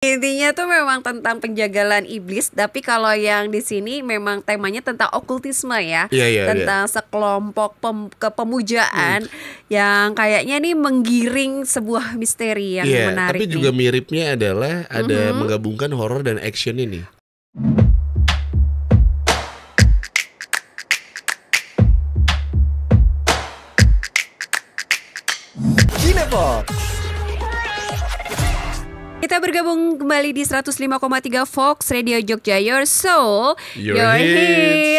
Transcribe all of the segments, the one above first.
Intinya tuh memang tentang penjagalan iblis, tapi kalau yang di sini memang temanya tentang okultisme ya, Iya, iya, iya. tentang sekelompok Hmm. kepemujaan yang kayaknya nih menggiring sebuah misteri yang Iya, menarik tapi juga nih. miripnya adalah ada Mhm. menggabungkan horor dan action ini. Cinepox. Kita bergabung kembali di 105,3 Fox Radio Jogja, Your Soul, Your Hits.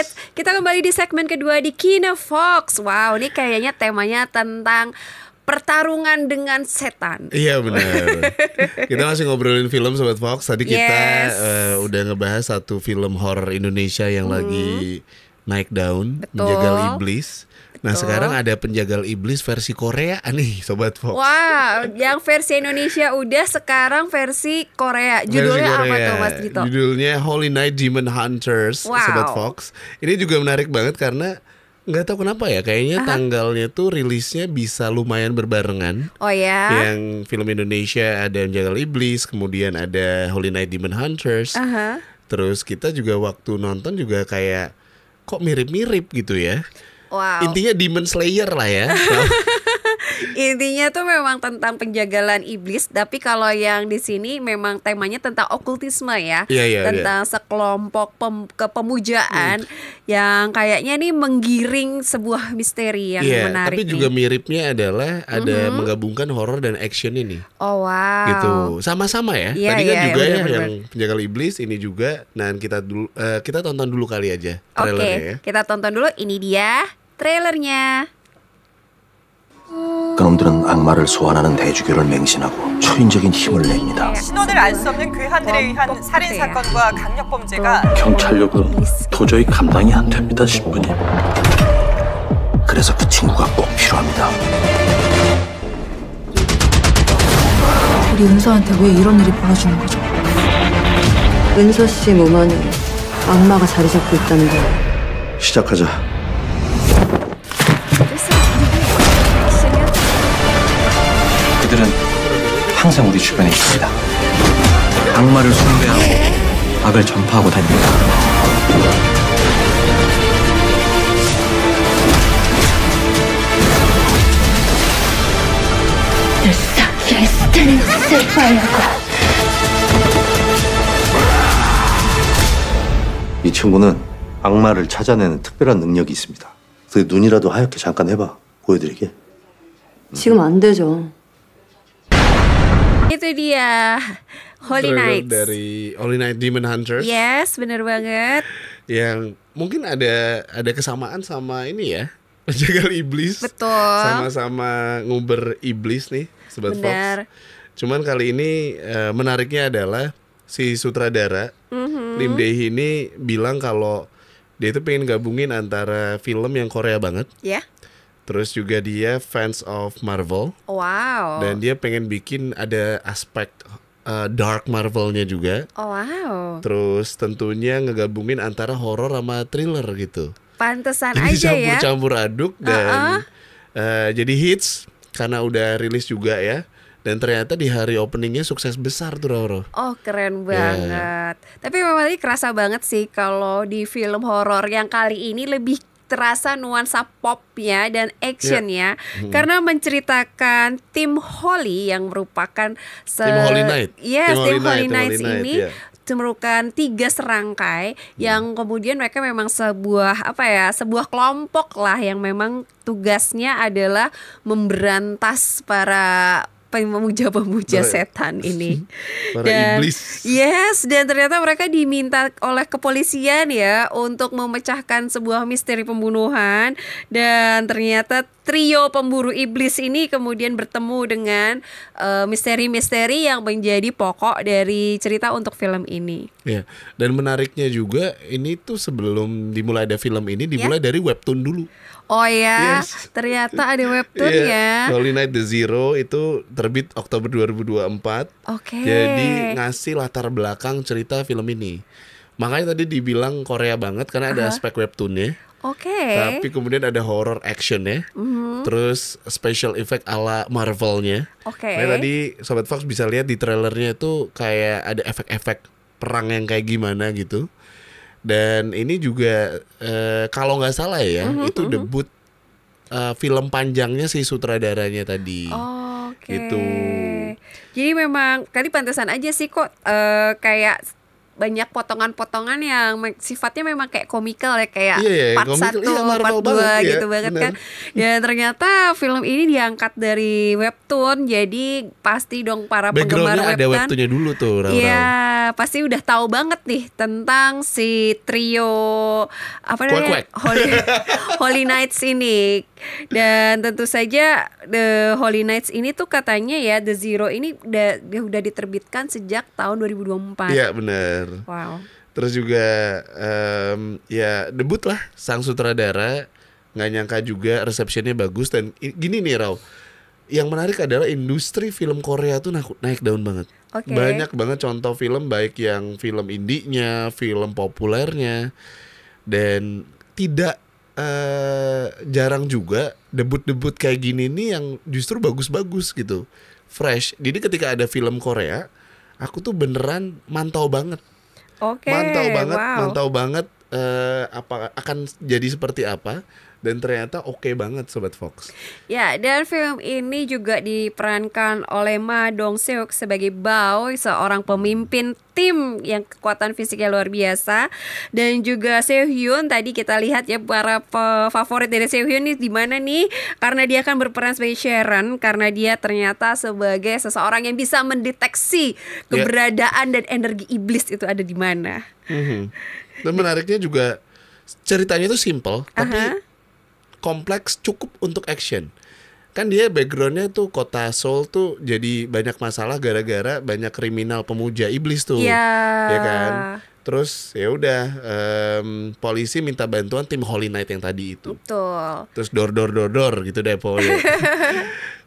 hits. Kita kembali di segmen kedua di Kina Fox. Wow, ini kayaknya temanya tentang pertarungan dengan setan. Iya benar. Kita masih ngobrolin film Sobat Fox. Tadi kita Yes. udah ngebahas satu film horor Indonesia yang lagi naik daun, Betul. Penjagal Iblis. Nah Betul. sekarang ada Penjagal Iblis versi Korea nih Sobat Fox. Wah, yang versi Indonesia udah, sekarang versi Korea. Judulnya Versi apa Korea. tuh, Mas Dito? Judulnya Holy Night Demon Hunters, Wow. Sobat Fox. Ini juga menarik banget karena nggak tahu kenapa ya, kayaknya tanggalnya tuh rilisnya bisa lumayan berbarengan. Oh ya. Yang film Indonesia ada Penjagal Iblis, kemudian ada Holy Night Demon Hunters. Aha. Terus kita juga waktu nonton juga kayak kok mirip-mirip gitu ya. Wow. Intinya Demon Slayer lah ya. Intinya tuh memang tentang penjagalan iblis, tapi kalau yang di sini memang temanya tentang okultisme ya, Iya, iya, tentang sekelompok kepemujaan yang kayaknya nih menggiring sebuah misteri yang Iya, menarik tapi nih. juga miripnya adalah ada menggabungkan horor dan action ini. Oh wow. Gitu, sama-sama ya. Iya, Tadi kan iya, juga ya benar-benar. yang Penjagal Iblis, ini juga. Nah kita tonton dulu kali aja Oke, trailernya ya. kita tonton dulu. Ini dia trailernya. 그놈들은 악마를 소환하는 대주교를 맹신하고 초인적인 힘을 냅니다. 신원을 알 수 없는 괴한들에 의한 살인 사건과 강력 범죄가 경찰력으로 도저히 감당이 안 됩니다, 신부님. 그래서 그 친구가 꼭 필요합니다. 우리 은서한테 왜 이런 일이 벌어지는 거죠? 은서 씨 몸 안에 악마가 자리 잡고 있다는 거예요. 시작하자. 그들은 항상 우리 주변에 있습니다. 악마를 숭배하고 악을 전파하고 다닙니다. 이 친구는 악마를 찾아내는 특별한 능력이 있습니다. 그 눈이라도 하얗게 잠깐 해봐. 보여드리게. 지금 안 되죠. Itu dia Holy Trailer Nights. dari Holy Night Demon Hunters. Yes, bener banget. Yang mungkin ada kesamaan sama ini ya, Penjagal Iblis. Betul. Sama-sama nguber iblis nih Sobat Benar. Fox. Cuman kali ini menariknya adalah si sutradara Lim Dae-hee ini bilang kalau dia itu pengen gabungin antara film yang Korea banget, Ya. terus juga dia fans of Marvel, Wow. dan dia pengen bikin ada aspek dark Marvelnya juga. Oh wow. Terus tentunya ngegabungin antara horor sama thriller gitu. Pantesan Jadi aja ya. campur aduk dan jadi hits karena udah rilis juga ya. Dan ternyata di hari openingnya sukses besar tuh Roro. Oh keren Ya. banget. Tapi memang tadi kerasa banget sih kalau di film horor yang kali ini lebih terasa nuansa popnya dan actionnya karena menceritakan tim Holy yang merupakan Tim Holy Night. Yes, tim Holy Nights Holy Night, ini ya. merupakan 3 serangkai yang kemudian mereka memang sebuah kelompok lah yang memang tugasnya adalah memberantas para pemuja-pemuja setan ini. Para iblis. Yes, dan ternyata mereka diminta oleh kepolisian ya untuk memecahkan sebuah misteri pembunuhan, dan ternyata trio pemburu iblis ini kemudian bertemu dengan misteri-misteri yang menjadi pokok dari cerita untuk film ini. Ya. Dan menariknya juga ini tuh sebelum dimulai ada film ini dimulai dari webtoon dulu. Oh ya, Yes. ternyata ada webtoon Iya, ya. Holy Night The Zero itu terbit Oktober 2024. Oke. Jadi ngasih latar belakang cerita film ini. Makanya tadi dibilang Korea banget karena ada aspek webtoonnya. Oke. Tapi kemudian ada horror actionnya, terus special effect ala Marvelnya. Oke. Nah, tadi Sobat Fox bisa lihat di trailernya itu kayak ada efek-efek perang yang kayak gimana gitu. Dan ini juga kalau nggak salah ya, itu debut film panjangnya si sutradaranya tadi. Oke. Gitu. Jadi memang tadi pantesan aja sih kok kayak banyak potongan-potongan yang sifatnya memang kayak komikal ya, kayak part 1, part 2 gitu banget kan. Dan ternyata film ini diangkat dari webtoon, jadi pasti dong para penggemar webtoon. Ada webtoonnya dulu tuh, Raul. Iya, pasti udah tahu banget nih tentang si trio apa namanya? Holy Knights ini. Dan tentu saja The Holy Knights ini tuh katanya ya The Zero ini udah diterbitkan sejak tahun 2024. Iya benar. Wow. Terus juga ya debut lah sang sutradara, nggak nyangka juga resepsinya bagus. Dan gini nih Raw, yang menarik adalah industri film Korea tuh naik daun banget. Banyak banget contoh film, baik yang film indie-nya, film populernya, dan tidak jarang juga debut-debut kayak gini nih yang justru bagus-bagus gitu, fresh. Jadi ketika ada film Korea, aku tuh beneran mantau banget. Mantau banget apa akan jadi seperti apa. Dan ternyata oke banget Sobat Fox. Ya, dan film ini juga diperankan oleh Ma Dong-seok sebagai Bao, seorang pemimpin tim yang kekuatan fisiknya luar biasa. Dan juga Seo-hyun, tadi kita lihat ya para favorit dari Seo-hyun nih di mana nih? Karena dia akan berperan sebagai Sharon, karena dia ternyata sebagai seseorang yang bisa mendeteksi keberadaan dan energi iblis itu ada di mana. Dan menariknya juga ceritanya itu simple, tapi kompleks, cukup untuk action. Kan dia backgroundnya tuh kota Seoul tuh jadi banyak masalah gara-gara banyak kriminal pemuja iblis tuh, ya kan. Terus ya udah polisi minta bantuan tim Holy Knight yang tadi itu. Betul. Terus dor gitu deh pokoknya.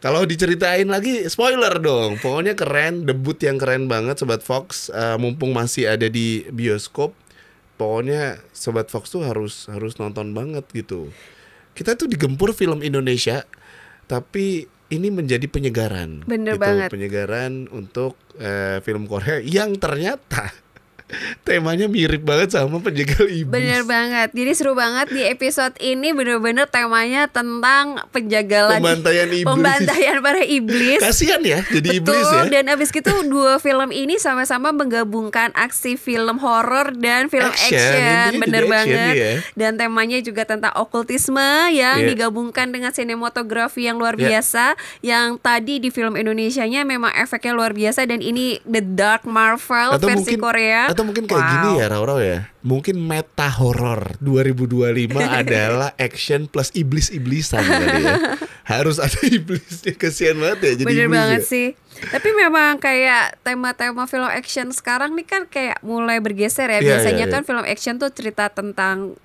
Kalau diceritain lagi spoiler dong. Pokoknya keren, debut yang keren banget Sobat Fox. Mumpung masih ada di bioskop, pokoknya Sobat Fox tuh harus nonton banget gitu. Kita tuh digempur film Indonesia, tapi ini menjadi penyegaran. Bener gitu, banget. Penyegaran untuk film Korea yang ternyata temanya mirip banget sama Penjegal Iblis. Bener banget. Jadi seru banget di episode ini, bener-bener temanya tentang penjagalan, pembantaian para iblis. Kasian ya jadi iblis ya. Dan abis itu dua film ini sama-sama menggabungkan aksi film horor dan film action. Bener banget. Ya. Dan temanya juga tentang okultisme yang digabungkan dengan sinematografi yang luar biasa. Yang tadi di film Indonesianya memang efeknya luar biasa, dan ini The Dark Marvel atau versi mungkin, Korea. Atau mungkin kayak gini ya Raurau ya. Mungkin meta horror 2025 adalah action plus iblis-iblisan kali ya. Harus ada iblisnya, kesian banget ya jadi bener iblis banget ya. sih. Tapi memang kayak tema-tema film action sekarang nih kan kayak mulai bergeser ya. Biasanya kan film action tuh cerita tentang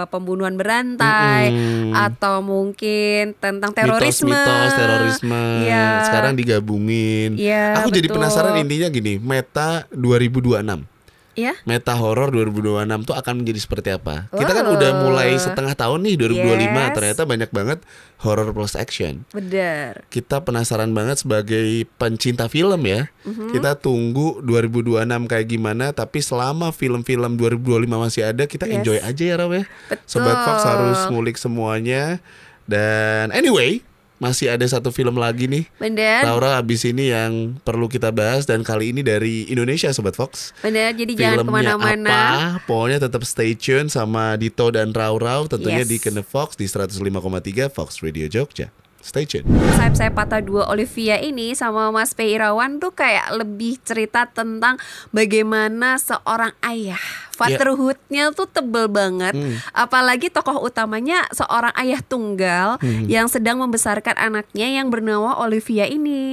pembunuhan berantai atau mungkin tentang terorisme. Mitos terorisme. Ya. Sekarang digabungin. Ya, aku jadi penasaran intinya gini, meta 2026. Ya. Meta horor 2026 tuh akan menjadi seperti apa? Kita kan udah mulai setengah tahun nih 2025, ternyata banyak banget horror plus action. Bener. Kita penasaran banget sebagai pencinta film ya. Kita tunggu 2026 kayak gimana, tapi selama film-film 2025 masih ada, kita enjoy aja ya Raw ya. Sobat Fox harus ngulik semuanya. Dan anyway, masih ada satu film lagi nih, bener. Laura, abis ini yang perlu kita bahas, dan kali ini dari Indonesia Sobat Fox. Bener, jadi filmnya jangan kemana-mana. Apa? Pokoknya tetap stay tune sama Dito dan Raurau tentunya di Kene Fox di 105,3 Fox Radio Jogja. Stay tune. Saya Patah 2 Olivia ini sama Mas P. Irawan tuh kayak lebih cerita tentang bagaimana seorang ayah. Fatherhood-nya tuh tebel banget. Apalagi tokoh utamanya seorang ayah tunggal yang sedang membesarkan anaknya yang bernama Olivia ini.